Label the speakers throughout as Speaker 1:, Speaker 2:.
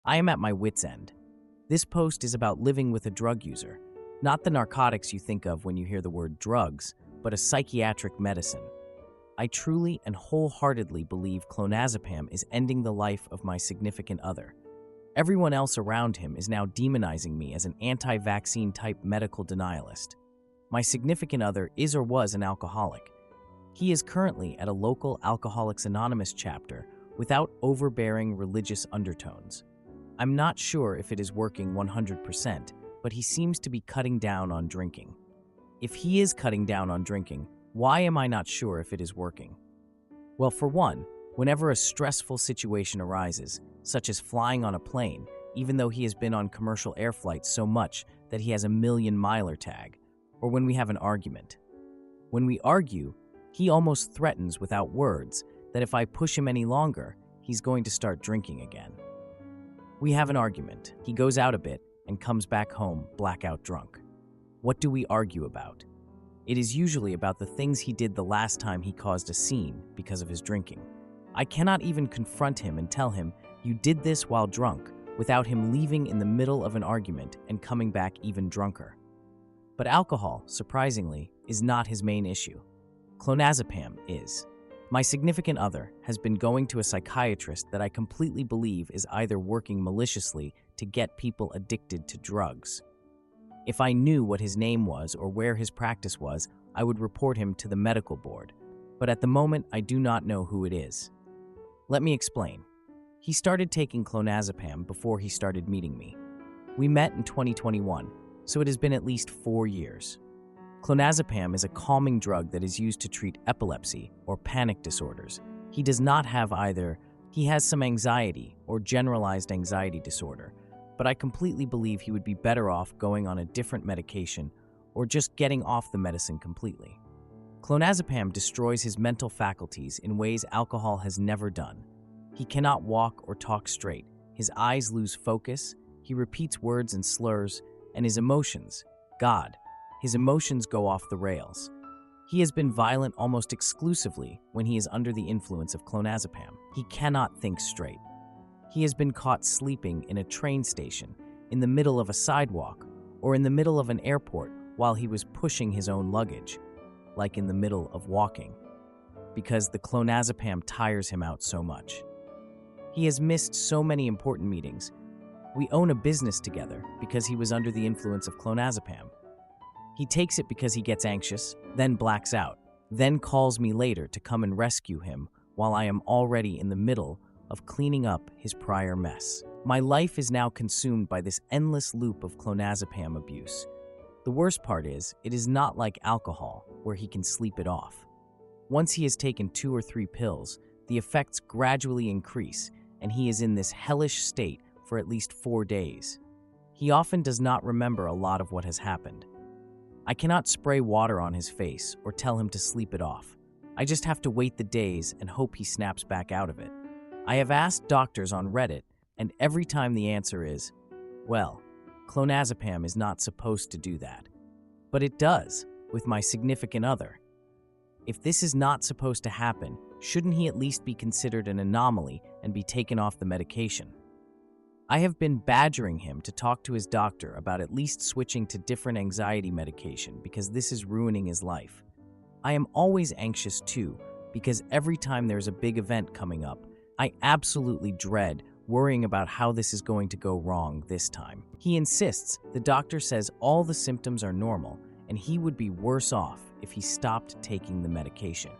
Speaker 1: I am at my wit's end. This post is about living with a drug user, not the narcotics you think of when you hear the word drugs, but a psychiatric medicine. I truly and wholeheartedly believe clonazepam is ending the life of my significant other. Everyone else around him is now demonizing me as an anti-vaccine type medical denialist. My significant other is or was an alcoholic. He is currently at a local Alcoholics Anonymous chapter without overbearing religious undertones. I'm not sure if it is working 100%, but he seems to be cutting down on drinking. If he is cutting down on drinking, why am I not sure if it is working? Well, for one, whenever a stressful situation arises, such as flying on a plane, even though he has been on commercial air flights so much that he has a million-miler tag, or when we have an argument. When we argue, he almost threatens without words that if I push him any longer, he's going to start drinking again. We have an argument. He goes out a bit and comes back home blackout drunk. What do we argue about? It is usually about the things he did the last time he caused a scene because of his drinking. I cannot even confront him and tell him, "You did this while drunk," without him leaving in the middle of an argument and coming back even drunker. But alcohol, surprisingly, is not his main issue. Clonazepam is. My significant other has been going to a psychiatrist that I completely believe is either working maliciously to get people addicted to drugs. If I knew what his name was or where his practice was, I would report him to the medical board. But at the moment, I do not know who it is. Let me explain. He started taking clonazepam before he started meeting me. We met in 2021, so it has been at least 4 years. Clonazepam is a calming drug that is used to treat epilepsy or panic disorders. He does not have either. He has some anxiety or generalized anxiety disorder, but I completely believe he would be better off going on a different medication or just getting off the medicine completely. Clonazepam destroys his mental faculties in ways alcohol has never done. He cannot walk or talk straight. His eyes lose focus, he repeats words and slurs, and his emotions, his emotions go off the rails. He has been violent almost exclusively when he is under the influence of clonazepam. He cannot think straight. He has been caught sleeping in a train station, in the middle of a sidewalk, or in the middle of an airport while he was pushing his own luggage, like in the middle of walking, because the clonazepam tires him out so much. He has missed so many important meetings. We own a business together because he was under the influence of clonazepam. He takes it because he gets anxious, then blacks out, then calls me later to come and rescue him while I am already in the middle of cleaning up his prior mess. My life is now consumed by this endless loop of clonazepam abuse. The worst part is, it is not like alcohol, where he can sleep it off. Once he has taken 2 or 3 pills, the effects gradually increase, and he is in this hellish state for at least 4 days. He often does not remember a lot of what has happened. I cannot spray water on his face or tell him to sleep it off. I just have to wait the days and hope he snaps back out of it. I have asked doctors on Reddit, and every time the answer is, well, clonazepam is not supposed to do that. But it does, with my significant other. If this is not supposed to happen, shouldn't he at least be considered an anomaly and be taken off the medication? I have been badgering him to talk to his doctor about at least switching to different anxiety medication because this is ruining his life. I am always anxious too, because every time there's a big event coming up, I absolutely dread worrying about how this is going to go wrong this time. He insists the doctor says all the symptoms are normal and he would be worse off if he stopped taking the medication.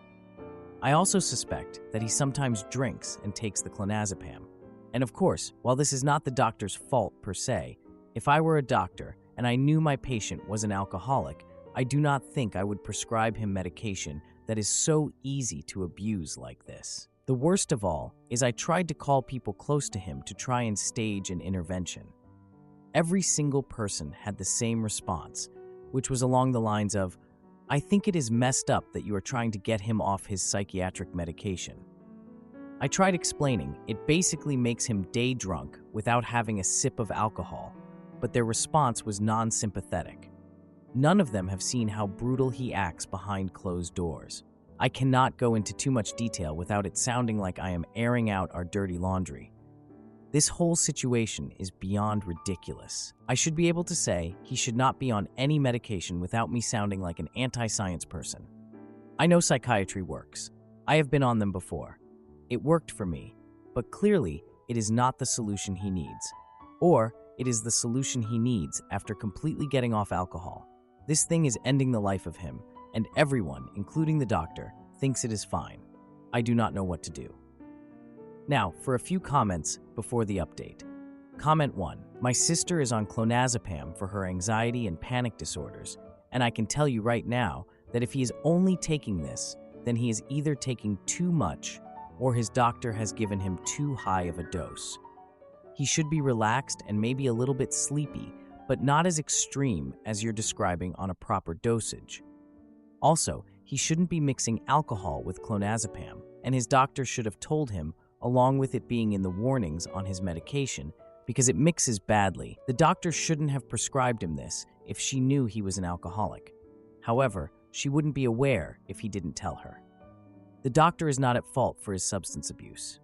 Speaker 1: I also suspect that he sometimes drinks and takes the clonazepam. And of course, while this is not the doctor's fault per se, if I were a doctor and I knew my patient was an alcoholic, I do not think I would prescribe him medication that is so easy to abuse like this. The worst of all is I tried to call people close to him to try and stage an intervention. Every single person had the same response, which was along the lines of, "I think it is messed up that you are trying to get him off his psychiatric medication." I tried explaining it basically makes him day drunk without having a sip of alcohol, but their response was non-sympathetic. None of them have seen how brutal he acts behind closed doors. I cannot go into too much detail without it sounding like I am airing out our dirty laundry. This whole situation is beyond ridiculous. I should be able to say he should not be on any medication without me sounding like an anti-science person. I know psychiatry works. I have been on them before. It worked for me, but clearly it is not the solution he needs. Or it is the solution he needs after completely getting off alcohol. This thing is ending the life of him, and everyone, including the doctor, thinks it is fine. I do not know what to do. Now, for a few comments before the update. Comment 1. My sister is on clonazepam for her anxiety and panic disorders, and I can tell you right now that if he is only taking this, then he is either taking too much or his doctor has given him too high of a dose. He should be relaxed and maybe a little bit sleepy, but not as extreme as you're describing on a proper dosage. Also, he shouldn't be mixing alcohol with clonazepam, and his doctor should have told him, along with it being in the warnings on his medication, because it mixes badly. The doctor shouldn't have prescribed him this if she knew he was an alcoholic. However, she wouldn't be aware if he didn't tell her. The doctor is not at fault for his substance abuse.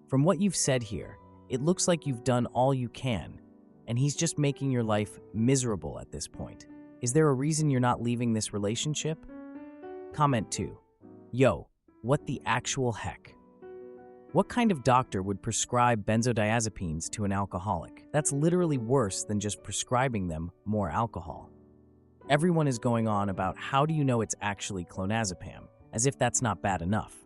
Speaker 1: From what you've said here, it looks like you've done all you can, and he's just making your life miserable at this point. Is there a reason you're not leaving this relationship? Comment 2. Yo, what the actual heck? What kind of doctor would prescribe benzodiazepines to an alcoholic? That's literally worse than just prescribing them more alcohol. Everyone is going on about how do you know it's actually clonazepam, as if that's not bad enough.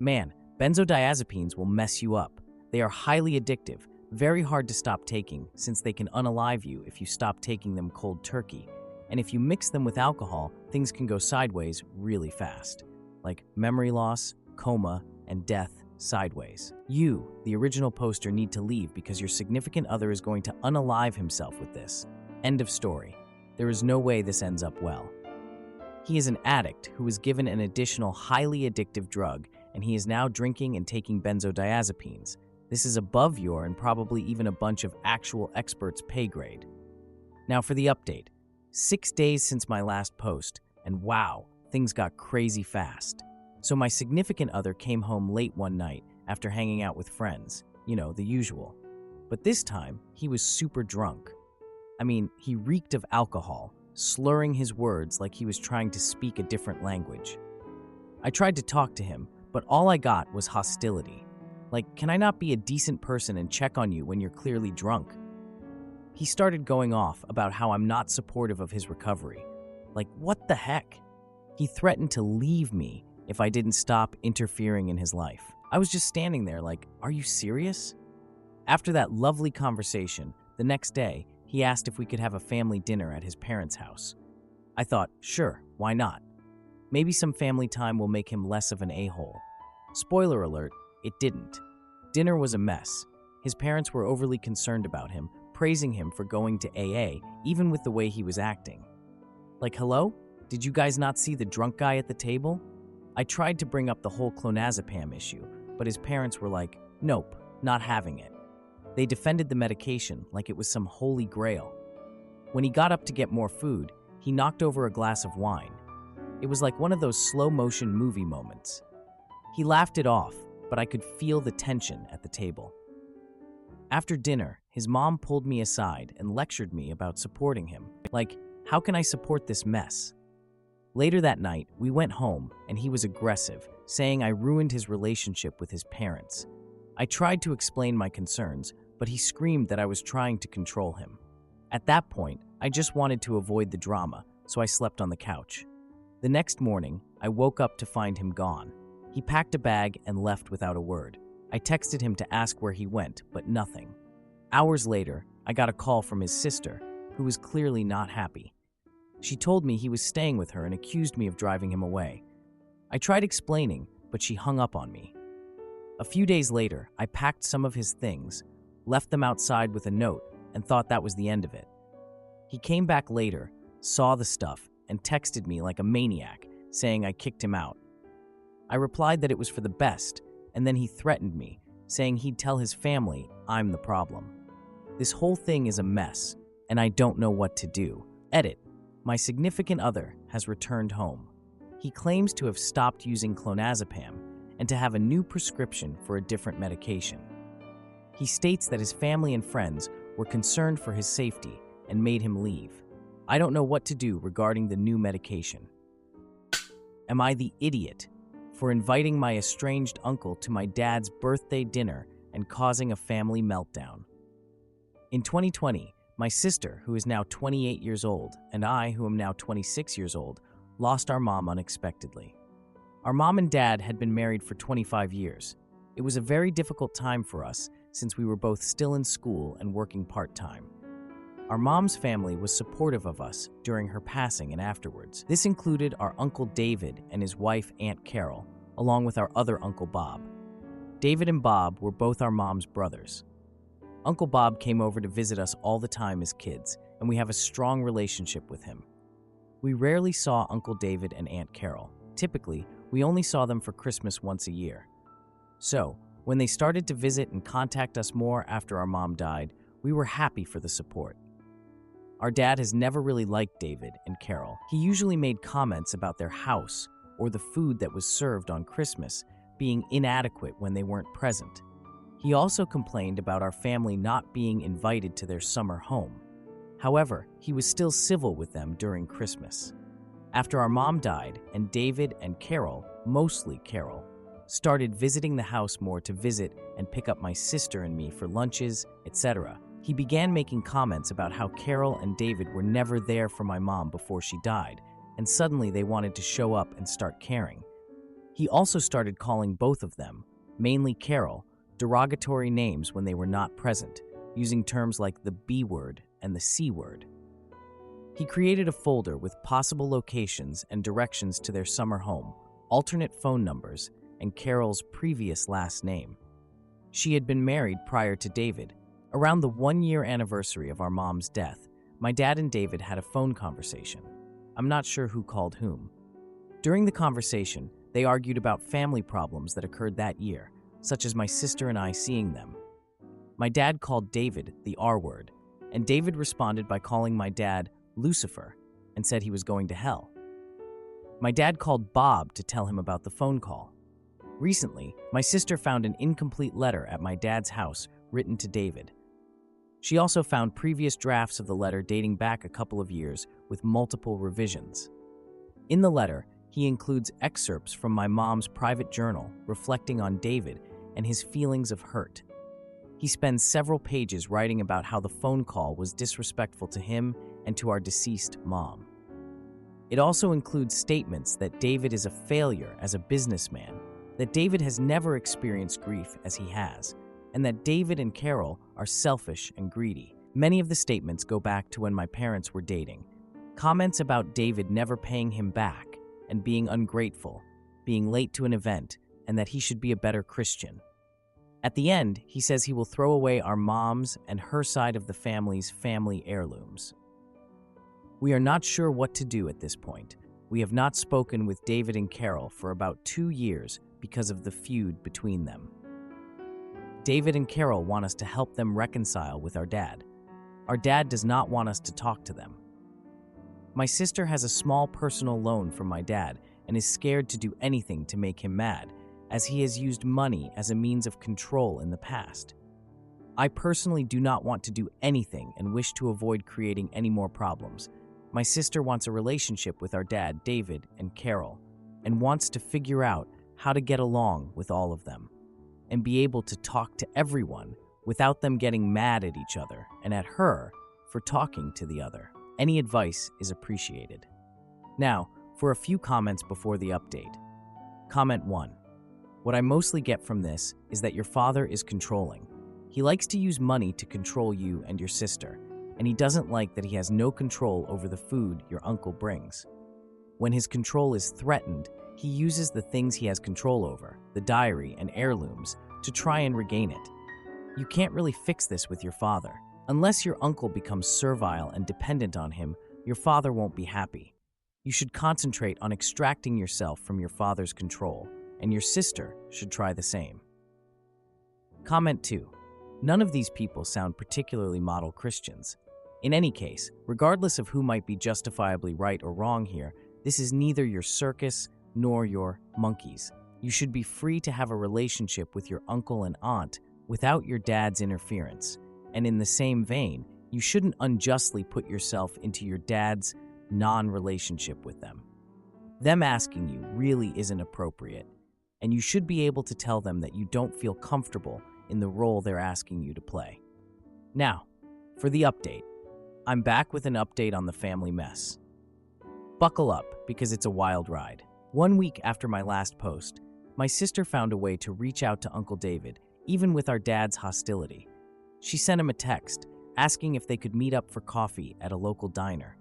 Speaker 1: Man, benzodiazepines will mess you up. They are highly addictive, very hard to stop taking since they can unalive you if you stop taking them cold turkey. And if you mix them with alcohol, things can go sideways really fast, like memory loss, coma, and death sideways. You, the original poster, need to leave because your significant other is going to unalive himself with this. End of story. There is no way this ends up well. He is an addict who was given an additional highly addictive drug, and he is now drinking and taking benzodiazepines. This is above your and probably even a bunch of actual experts' pay grade. Now for the update. 6 days since my last post, and wow, things got crazy fast. So my significant other came home late one night after hanging out with friends, the usual. But this time, he was super drunk. I mean, he reeked of alcohol, slurring his words like he was trying to speak a different language. I tried to talk to him, but all I got was hostility. Like, can I not be a decent person and check on you when you're clearly drunk? He started going off about how I'm not supportive of his recovery. Like, what the heck? He threatened to leave me if I didn't stop interfering in his life. I was just standing there like, are you serious? After that lovely conversation, the next day, he asked if we could have a family dinner at his parents' house. I thought, sure, why not? Maybe some family time will make him less of an a-hole. Spoiler alert, it didn't. Dinner was a mess. His parents were overly concerned about him, praising him for going to AA, even with the way he was acting. Like, hello? Did you guys not see the drunk guy at the table? I tried to bring up the whole clonazepam issue, but his parents were like, nope, not having it. They defended the medication like it was some holy grail. When he got up to get more food, he knocked over a glass of wine. It was like one of those slow-motion movie moments. He laughed it off, but I could feel the tension at the table. After dinner, his mom pulled me aside and lectured me about supporting him. Like, how can I support this mess? Later that night, we went home, and he was aggressive, saying I ruined his relationship with his parents. I tried to explain my concerns, but he screamed that I was trying to control him. At that point, I just wanted to avoid the drama, so I slept on the couch. The next morning, I woke up to find him gone. He packed a bag and left without a word. I texted him to ask where he went, but nothing. Hours later, I got a call from his sister, who was clearly not happy. She told me he was staying with her and accused me of driving him away. I tried explaining, but she hung up on me. A few days later, I packed some of his things, left them outside with a note, and thought that was the end of it. He came back later, saw the stuff, and texted me like a maniac, saying I kicked him out. I replied that it was for the best, and then he threatened me, saying he'd tell his family I'm the problem. This whole thing is a mess, and I don't know what to do. Edit. My significant other has returned home. He claims to have stopped using clonazepam and to have a new prescription for a different medication. He states that his family and friends were concerned for his safety and made him leave. I don't know what to do regarding the new medication. Am I the idiot for inviting my estranged uncle to my dad's birthday dinner and causing a family meltdown? In 2020, my sister, who is now 28 years old, and I, who am now 26 years old, lost our mom unexpectedly. Our mom and dad had been married for 25 years. It was a very difficult time for us since we were both still in school and working part-time. Our mom's family was supportive of us during her passing and afterwards. This included our Uncle David and his wife Aunt Carol, along with our other Uncle Bob. David and Bob were both our mom's brothers. Uncle Bob came over to visit us all the time as kids, and we have a strong relationship with him. We rarely saw Uncle David and Aunt Carol. Typically, we only saw them for Christmas once a year. So, when they started to visit and contact us more after our mom died, we were happy for the support. Our dad has never really liked David and Carol. He usually made comments about their house or the food that was served on Christmas being inadequate when they weren't present. He also complained about our family not being invited to their summer home. However, he was still civil with them during Christmas. After our mom died and David and Carol, mostly Carol, started visiting the house more to visit and pick up my sister and me for lunches, etc., he began making comments about how Carol and David were never there for my mom before she died, and suddenly they wanted to show up and start caring. He also started calling both of them, mainly Carol, derogatory names when they were not present, using terms like the B word and the C word. He created a folder with possible locations and directions to their summer home, alternate phone numbers, and Carol's previous last name. She had been married prior to David. Around the 1-year anniversary of our mom's death, my dad and David had a phone conversation. I'm not sure who called whom. During the conversation, they argued about family problems that occurred that year, such as my sister and I seeing them. My dad called David the R word, and David responded by calling my dad Lucifer and said he was going to hell. My dad called Bob to tell him about the phone call. Recently, my sister found an incomplete letter at my dad's house written to David. She also found previous drafts of the letter dating back a couple of years with multiple revisions. In the letter, he includes excerpts from my mom's private journal reflecting on David and his feelings of hurt. He spends several pages writing about how the phone call was disrespectful to him and to our deceased mom. It also includes statements that David is a failure as a businessman, that David has never experienced grief as he has, and that David and Carol are selfish and greedy. Many of the statements go back to when my parents were dating. Comments about David never paying him back and being ungrateful, being late to an event, and that he should be a better Christian. At the end, he says he will throw away our mom's and her side of the family's family heirlooms. We are not sure what to do at this point. We have not spoken with David and Carol for about 2 years because of the feud between them. David and Carol want us to help them reconcile with our dad. Our dad does not want us to talk to them. My sister has a small personal loan from my dad and is scared to do anything to make him mad, as he has used money as a means of control in the past. I personally do not want to do anything and wish to avoid creating any more problems. My sister wants a relationship with our dad, David, and Carol, and wants to figure out how to get along with all of them and be able to talk to everyone without them getting mad at each other and at her for talking to the other. Any advice is appreciated. Now, for a few comments before the update. Comment 1. What I mostly get from this is that your father is controlling. He likes to use money to control you and your sister, and he doesn't like that he has no control over the food your uncle brings. When his control is threatened, he uses the things he has control over, the diary and heirlooms, to try and regain it. You can't really fix this with your father. Unless your uncle becomes servile and dependent on him, your father won't be happy. You should concentrate on extracting yourself from your father's control, and your sister should try the same. Comment 2. None of these people sound particularly model Christians. In any case, regardless of who might be justifiably right or wrong here, this is neither your circus nor your monkeys. You should be free to have a relationship with your uncle and aunt without your dad's interference. And in the same vein, you shouldn't unjustly put yourself into your dad's non-relationship with them. Them asking you really isn't appropriate, and you should be able to tell them that you don't feel comfortable in the role they're asking you to play. Now, for the update. I'm back with an update on the family mess. Buckle up, because it's a wild ride. 1 week after my last post, my sister found a way to reach out to Uncle David, even with our dad's hostility. She sent him a text, asking if they could meet up for coffee at a local diner.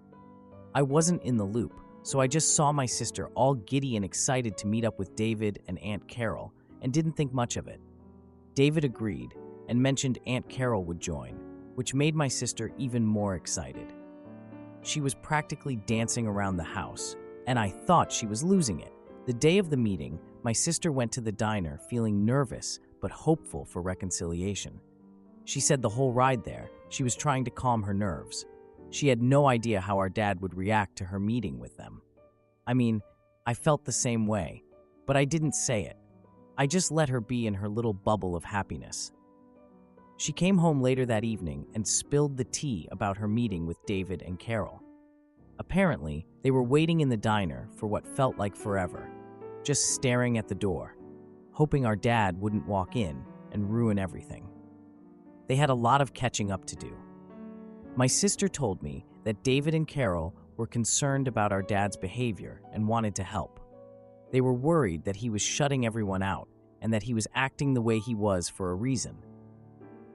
Speaker 1: I wasn't in the loop, so I just saw my sister all giddy and excited to meet up with David and Aunt Carol, and didn't think much of it. David agreed, and mentioned Aunt Carol would join, which made my sister even more excited. She was practically dancing around the house, and I thought she was losing it. The day of the meeting, my sister went to the diner feeling nervous but hopeful for reconciliation. She said the whole ride there, she was trying to calm her nerves. She had no idea how our dad would react to her meeting with them. I mean, I felt the same way, but I didn't say it. I just let her be in her little bubble of happiness. She came home later that evening and spilled the tea about her meeting with David and Carol. Apparently, they were waiting in the diner for what felt like forever, just staring at the door, hoping our dad wouldn't walk in and ruin everything. They had a lot of catching up to do. My sister told me that David and Carol were concerned about our dad's behavior and wanted to help. They were worried that he was shutting everyone out and that he was acting the way he was for a reason.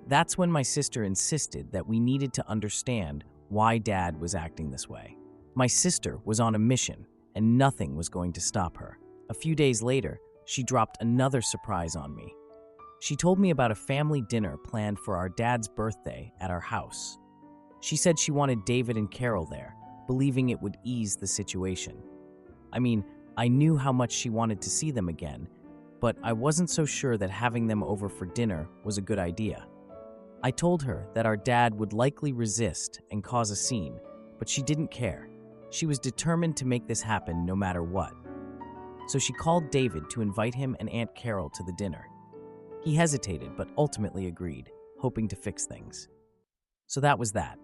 Speaker 1: That's when my sister insisted that we needed to understand why Dad was acting this way. My sister was on a mission, and nothing was going to stop her. A few days later, she dropped another surprise on me. She told me about a family dinner planned for our dad's birthday at our house. She said she wanted David and Carol there, believing it would ease the situation. I mean, I knew how much she wanted to see them again, but I wasn't so sure that having them over for dinner was a good idea. I told her that our dad would likely resist and cause a scene, but she didn't care. She was determined to make this happen no matter what. So she called David to invite him and Aunt Carol to the dinner. He hesitated, but ultimately agreed, hoping to fix things. So that was that.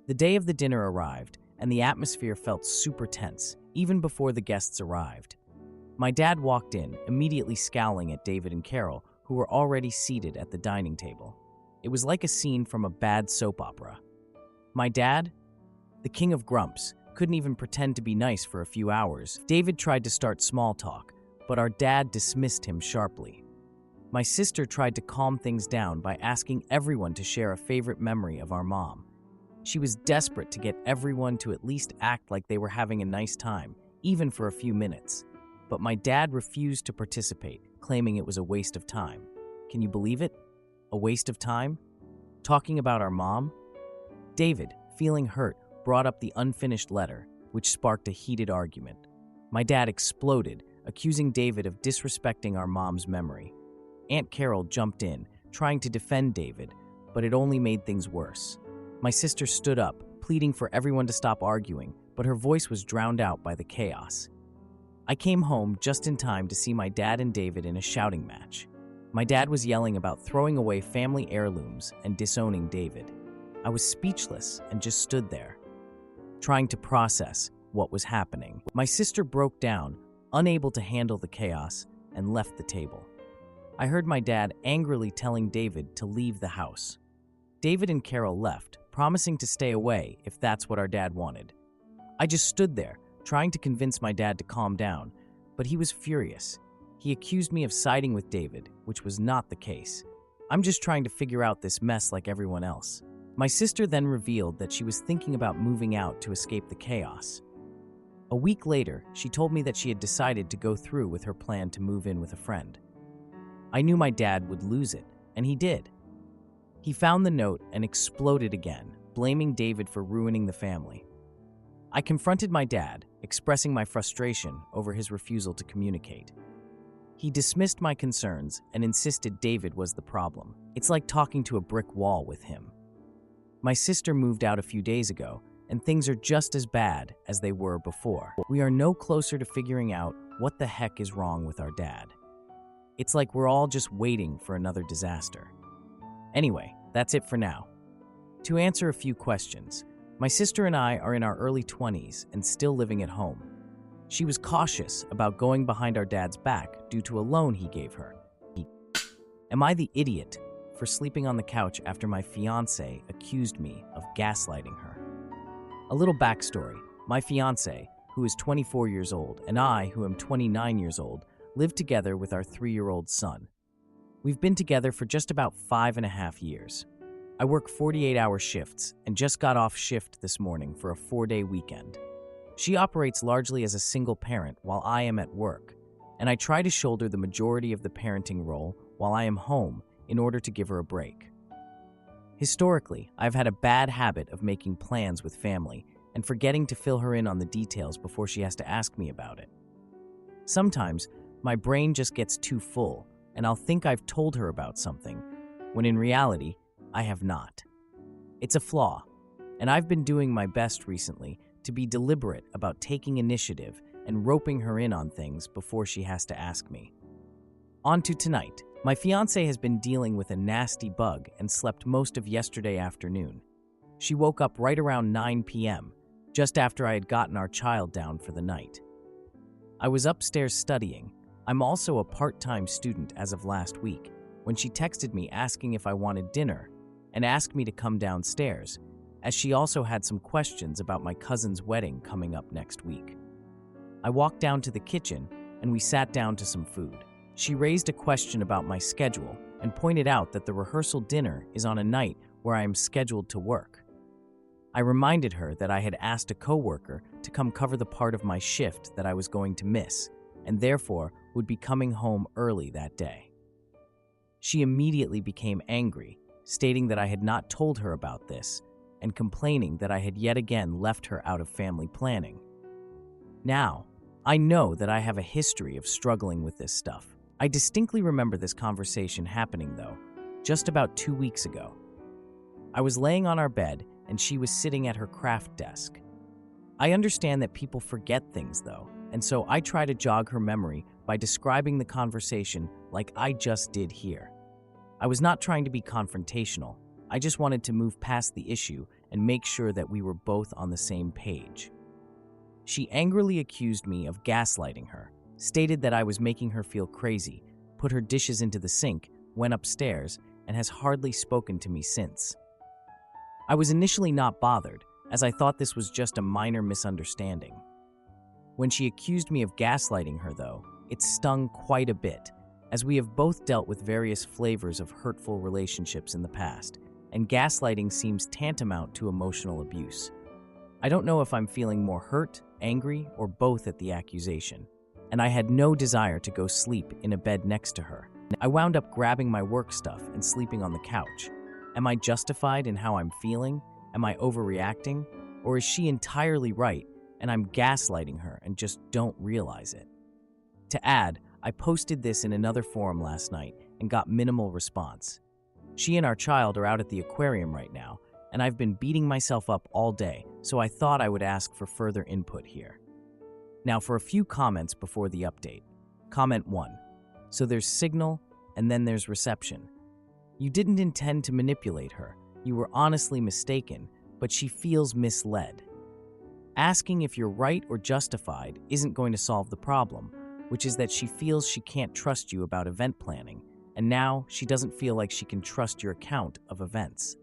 Speaker 1: The day of the dinner arrived, and the atmosphere felt super tense, even before the guests arrived. My dad walked in, immediately scowling at David and Carol, who were already seated at the dining table. It was like a scene from a bad soap opera. My dad, the king of grumps, couldn't even pretend to be nice for a few hours. David tried to start small talk, but our dad dismissed him sharply. My sister tried to calm things down by asking everyone to share a favorite memory of our mom. She was desperate to get everyone to at least act like they were having a nice time, even for a few minutes. But my dad refused to participate, claiming it was a waste of time. Can you believe it? A waste of time? Talking about our mom? David, feeling hurt, brought up the unfinished letter, which sparked a heated argument. My dad exploded, accusing David of disrespecting our mom's memory. Aunt Carol jumped in, trying to defend David, but it only made things worse. My sister stood up, pleading for everyone to stop arguing, but her voice was drowned out by the chaos. I came home just in time to see my dad and David in a shouting match. My dad was yelling about throwing away family heirlooms and disowning David. I was speechless and just stood there, trying to process what was happening. My sister broke down, unable to handle the chaos, and left the table. I heard my dad angrily telling David to leave the house. David and Carol left, promising to stay away if that's what our dad wanted. I just stood there, trying to convince my dad to calm down, but he was furious. He accused me of siding with David, which was not the case. I'm just trying to figure out this mess like everyone else. My sister then revealed that she was thinking about moving out to escape the chaos. A week later, she told me that she had decided to go through with her plan to move in with a friend. I knew my dad would lose it, and he did. He found the note and exploded again, blaming David for ruining the family. I confronted my dad, expressing my frustration over his refusal to communicate. He dismissed my concerns and insisted David was the problem. It's like talking to a brick wall with him. My sister moved out a few days ago, and things are just as bad as they were before. We are no closer to figuring out what the heck is wrong with our dad. It's like we're all just waiting for another disaster. Anyway, that's it for now. To answer a few questions, my sister and I are in our early 20s and still living at home. She was cautious about going behind our dad's back due to a loan he gave her. Am I the idiot for sleeping on the couch after my fiancé accused me of gaslighting her? A little backstory. My fiancé, who is 24 years old, and I, who am 29 years old, live together with our 3-year-old son. We've been together for just about 5.5 years. I work 48-hour shifts and just got off shift this morning for a 4-day weekend. She operates largely as a single parent while I am at work, and I try to shoulder the majority of the parenting role while I am home in order to give her a break. Historically, I've had a bad habit of making plans with family and forgetting to fill her in on the details before she has to ask me about it. Sometimes, my brain just gets too full, and I'll think I've told her about something, when in reality, I have not. It's a flaw, and I've been doing my best recently to be deliberate about taking initiative and roping her in on things before she has to ask me. On to tonight. My fiancé has been dealing with a nasty bug and slept most of yesterday afternoon. She woke up right around 9 p.m., just after I had gotten our child down for the night. I was upstairs studying. I'm also a part-time student as of last week, when she texted me asking if I wanted dinner and asked me to come downstairs, as she also had some questions about my cousin's wedding coming up next week. I walked down to the kitchen and we sat down to some food. She raised a question about my schedule and pointed out that the rehearsal dinner is on a night where I am scheduled to work. I reminded her that I had asked a coworker to come cover the part of my shift that I was going to miss, and therefore would be coming home early that day. She immediately became angry, stating that I had not told her about this, and complaining that I had yet again left her out of family planning. Now, I know that I have a history of struggling with this stuff. I distinctly remember this conversation happening, though, just about 2 weeks ago. I was laying on our bed, and she was sitting at her craft desk. I understand that people forget things, though, and so I try to jog her memory by describing the conversation like I just did here. I was not trying to be confrontational. I just wanted to move past the issue and make sure that we were both on the same page. She angrily accused me of gaslighting her, stated that I was making her feel crazy, put her dishes into the sink, went upstairs, and has hardly spoken to me since. I was initially not bothered, as I thought this was just a minor misunderstanding. When she accused me of gaslighting her, though, it stung quite a bit, as we have both dealt with various flavors of hurtful relationships in the past, and gaslighting seems tantamount to emotional abuse. I don't know if I'm feeling more hurt, angry, or both at the accusation, and I had no desire to go sleep in a bed next to her. I wound up grabbing my work stuff and sleeping on the couch. Am I justified in how I'm feeling? Am I overreacting? Or is she entirely right and I'm gaslighting her and just don't realize it? To add, I posted this in another forum last night and got minimal response. She and our child are out at the aquarium right now, and I've been beating myself up all day, so I thought I would ask for further input here. Now for a few comments before the update. Comment 1. So there's signal, and then there's reception. You didn't intend to manipulate her. You were honestly mistaken, but she feels misled. Asking if you're right or justified isn't going to solve the problem, which is that she feels she can't trust you about event planning, and now she doesn't feel like she can trust your account of events.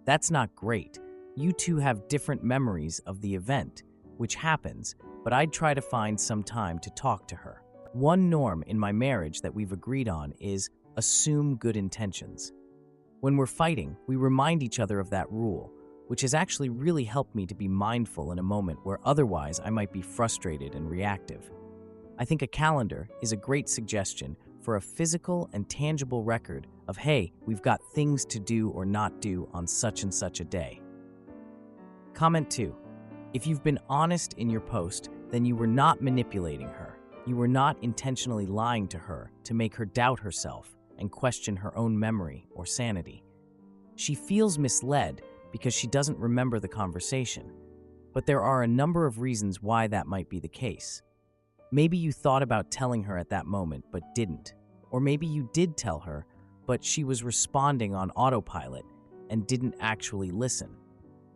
Speaker 1: That's not great. You two have different memories of the event, which happens, but I'd try to find some time to talk to her. One norm in my marriage that we've agreed on is assume good intentions. When we're fighting, we remind each other of that rule, which has actually really helped me to be mindful in a moment where otherwise I might be frustrated and reactive. I think a calendar is a great suggestion for a physical and tangible record of, hey, we've got things to do or not do on such and such a day. Comment 2. If you've been honest in your post, then you were not manipulating her. You were not intentionally lying to her to make her doubt herself and question her own memory or sanity. She feels misled because she doesn't remember the conversation, but there are a number of reasons why that might be the case. Maybe you thought about telling her at that moment but didn't, or maybe you did tell her, but she was responding on autopilot and didn't actually listen.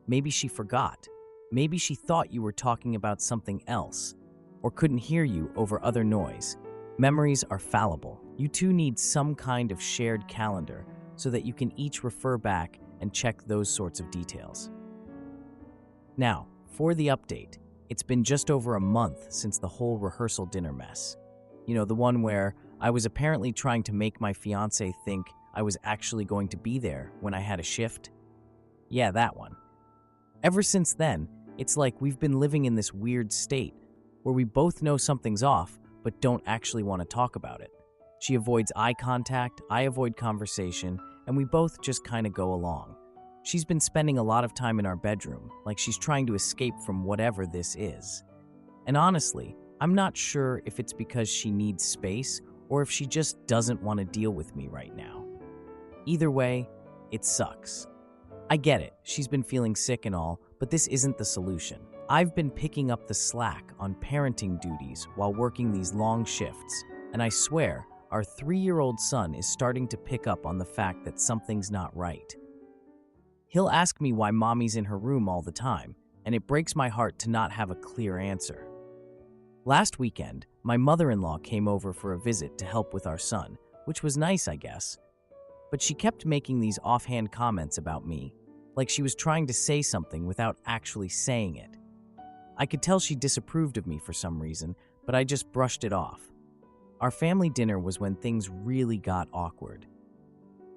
Speaker 1: Maybe she forgot. Maybe she thought you were talking about something else, or couldn't hear you over other noise. Memories are fallible. You two need some kind of shared calendar so that you can each refer back and check those sorts of details. Now, for the update, it's been just over a month since the whole rehearsal dinner mess. You know, the one where I was apparently trying to make my fiancé think I was actually going to be there when I had a shift. Yeah, that one. Ever since then, it's like we've been living in this weird state where we both know something's off but don't actually want to talk about it. She avoids eye contact, I avoid conversation, and we both just kind of go along. She's been spending a lot of time in our bedroom, like she's trying to escape from whatever this is. And honestly, I'm not sure if it's because she needs space or if she just doesn't want to deal with me right now. Either way, it sucks. I get it, she's been feeling sick and all, but this isn't the solution. I've been picking up the slack on parenting duties while working these long shifts, and I swear, our 3-year-old son is starting to pick up on the fact that something's not right. He'll ask me why mommy's in her room all the time, and it breaks my heart to not have a clear answer. Last weekend, my mother-in-law came over for a visit to help with our son, which was nice, I guess. But she kept making these offhand comments about me, like she was trying to say something without actually saying it. I could tell she disapproved of me for some reason, but I just brushed it off. Our family dinner was when things really got awkward.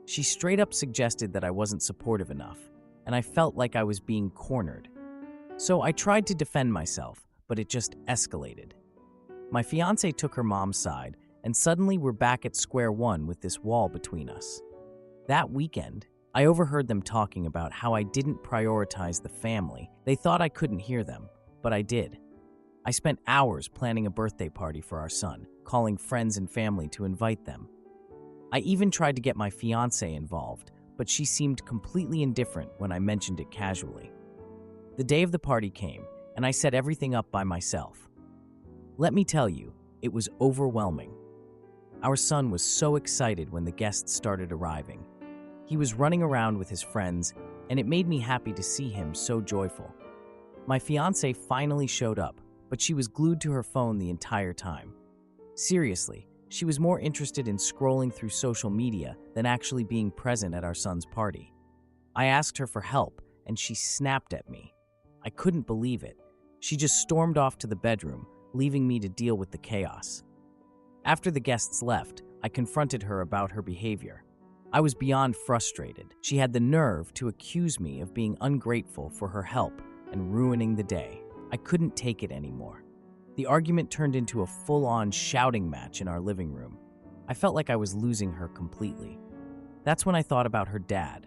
Speaker 1: She straight up suggested that I wasn't supportive enough, and I felt like I was being cornered. So I tried to defend myself, but it just escalated. My fiancé took her mom's side, and suddenly we're back at square one with this wall between us. That weekend, I overheard them talking about how I didn't prioritize the family. They thought I couldn't hear them, but I did. I spent hours planning a birthday party for our son, calling friends and family to invite them. I even tried to get my fiancé involved, but she seemed completely indifferent when I mentioned it casually. The day of the party came, and I set everything up by myself. Let me tell you, it was overwhelming. Our son was so excited when the guests started arriving. He was running around with his friends, and it made me happy to see him so joyful. My fiancé finally showed up, but she was glued to her phone the entire time. Seriously, she was more interested in scrolling through social media than actually being present at our son's party. I asked her for help, and she snapped at me. I couldn't believe it. She just stormed off to the bedroom, leaving me to deal with the chaos. After the guests left, I confronted her about her behavior. I was beyond frustrated. She had the nerve to accuse me of being ungrateful for her help and ruining the day. I couldn't take it anymore. The argument turned into a full-on shouting match in our living room. I felt like I was losing her completely. That's when I thought about her dad.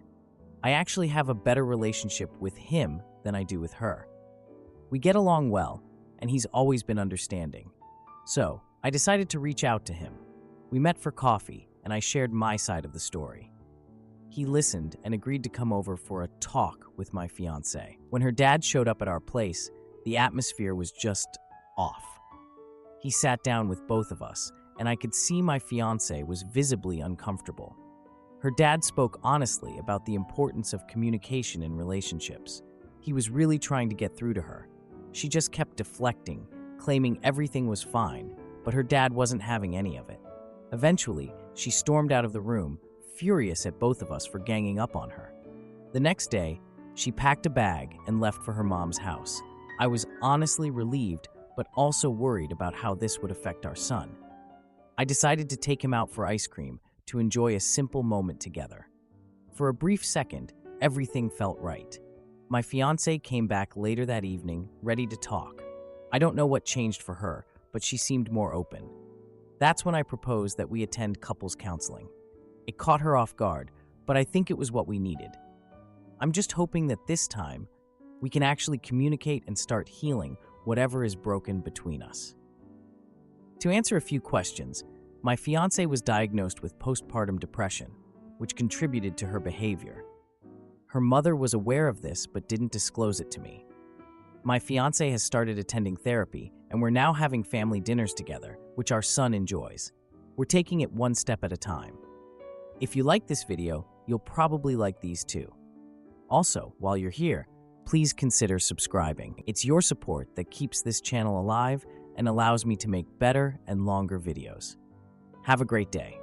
Speaker 1: I actually have a better relationship with him than I do with her. We get along well, and he's always been understanding. So, I decided to reach out to him. We met for coffee, and I shared my side of the story. He listened and agreed to come over for a talk with my fiancée. When her dad showed up at our place, the atmosphere was just off. He sat down with both of us, and I could see my fiancée was visibly uncomfortable. Her dad spoke honestly about the importance of communication in relationships. He was really trying to get through to her. She just kept deflecting, claiming everything was fine, but her dad wasn't having any of it. Eventually, she stormed out of the room, furious at both of us for ganging up on her. The next day, she packed a bag and left for her mom's house. I was honestly relieved, but also worried about how this would affect our son. I decided to take him out for ice cream to enjoy a simple moment together. For a brief second, everything felt right. My fiancée came back later that evening, ready to talk. I don't know what changed for her, but she seemed more open. That's when I proposed that we attend couples counseling. It caught her off guard, but I think it was what we needed. I'm just hoping that this time, we can actually communicate and start healing whatever is broken between us. To answer a few questions, my fiancée was diagnosed with postpartum depression, which contributed to her behavior. Her mother was aware of this but didn't disclose it to me. My fiancé has started attending therapy, and we're now having family dinners together, which our son enjoys. We're taking it one step at a time. If you like this video, you'll probably like these too. Also, while you're here, please consider subscribing. It's your support that keeps this channel alive and allows me to make better and longer videos. Have a great day.